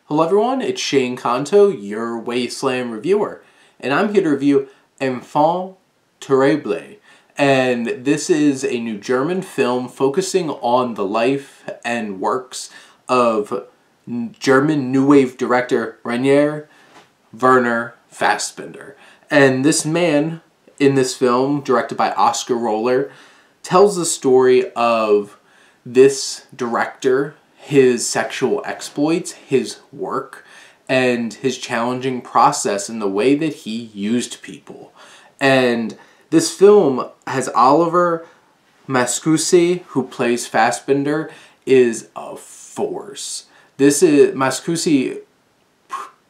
Hello everyone, it's Shane Kanto, your Wasteland reviewer, and I'm here to review Enfant Terrible. And this is a new German film focusing on the life and works of German New Wave director Rainer Werner Fassbinder. And this man in this film, directed by Oscar Roller, tells the story of this director, his sexual exploits, his work, and his challenging process in the way that he used people. And this film has Oliver Mascusi, who plays Fassbinder, is a force. Mascusi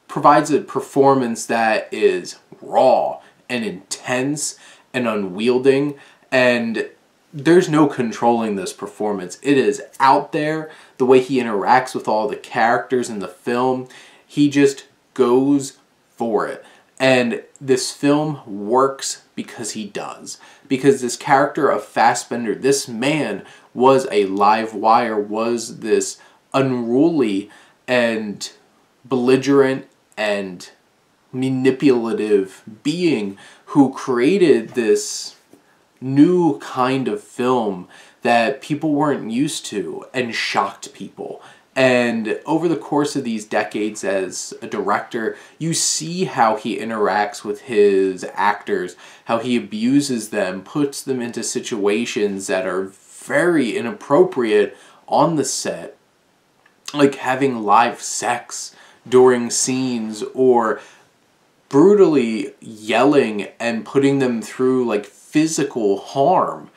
provides a performance that is raw and intense and unwielding, and there's no controlling this performance. It is out there. The way he interacts with all the characters in the film, he just goes for it. And this film works because he does. Because this character of Fassbinder, this man was a live wire, was this unruly and belligerent and manipulative being who created this new kind of film that people weren't used to and shocked people. And over the course of these decades as a director, you see how he interacts with his actors, how he abuses them, puts them into situations that are very inappropriate on the set, like having live sex during scenes or brutally yelling and putting them through like physical harm.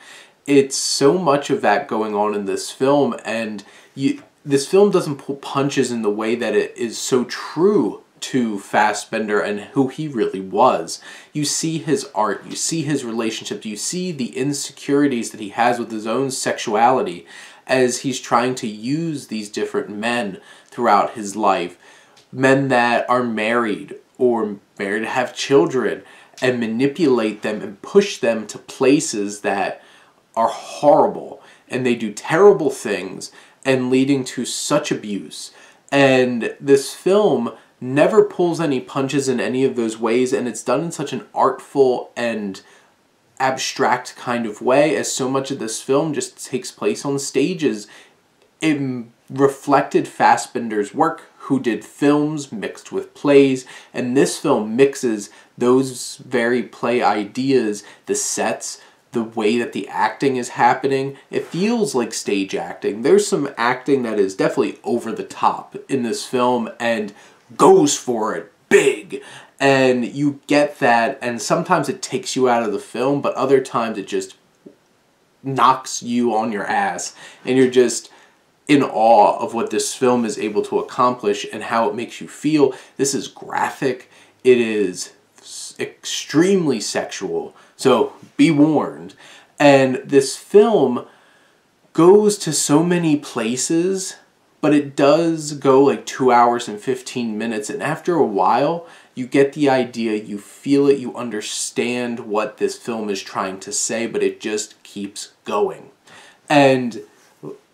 It's so much of that going on in this film, and this film doesn't pull punches in the way that it is so true to Fassbinder and who he really was. You see his art, you see his relationships, you see the insecurities that he has with his own sexuality as he's trying to use these different men throughout his life. Men that are married or married to have children, and manipulate them and push them to places that are horrible, and they do terrible things and leading to such abuse. And this film never pulls any punches in any of those ways, and it's done in such an artful and abstract kind of way, as so much of this film just takes place on stages. It reflected Fassbinder's work, who did films mixed with plays, and this film mixes those very play ideas, the sets, the way that the acting is happening. It feels like stage acting. There's some acting that is definitely over the top in this film and goes for it big, and you get that, and sometimes it takes you out of the film, but other times it just knocks you on your ass, and you're just in awe of what this film is able to accomplish and how it makes you feel. This is graphic. It is extremely sexual, so be warned. And this film goes to so many places, but it does go like 2 hours and 15 minutes, and after a while you get the idea, you feel it, you understand what this film is trying to say, but it just keeps going. And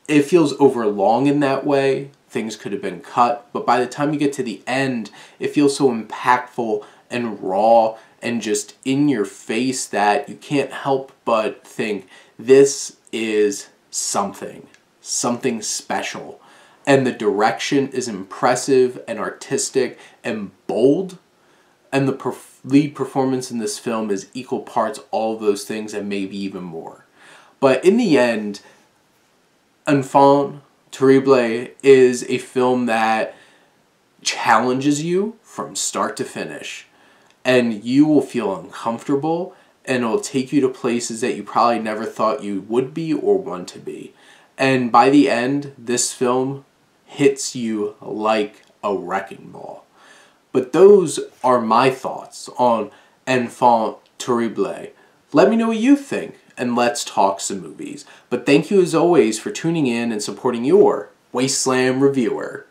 it feels overlong in that way. Things could have been cut, but by the time you get to the end, it feels so impactful and raw and just in your face that you can't help but think, this is something special. And the direction is impressive and artistic and bold, and the lead performance in this film is equal parts all of those things and maybe even more. But in the end, Enfant Terrible is a film that challenges you from start to finish, and you will feel uncomfortable, and it will take you to places that you probably never thought you would be or want to be. And by the end, this film hits you like a wrecking ball. But those are my thoughts on Enfant Terrible. Let me know what you think, and let's talk some movies. But thank you as always for tuning in and supporting your Wasteland reviewer.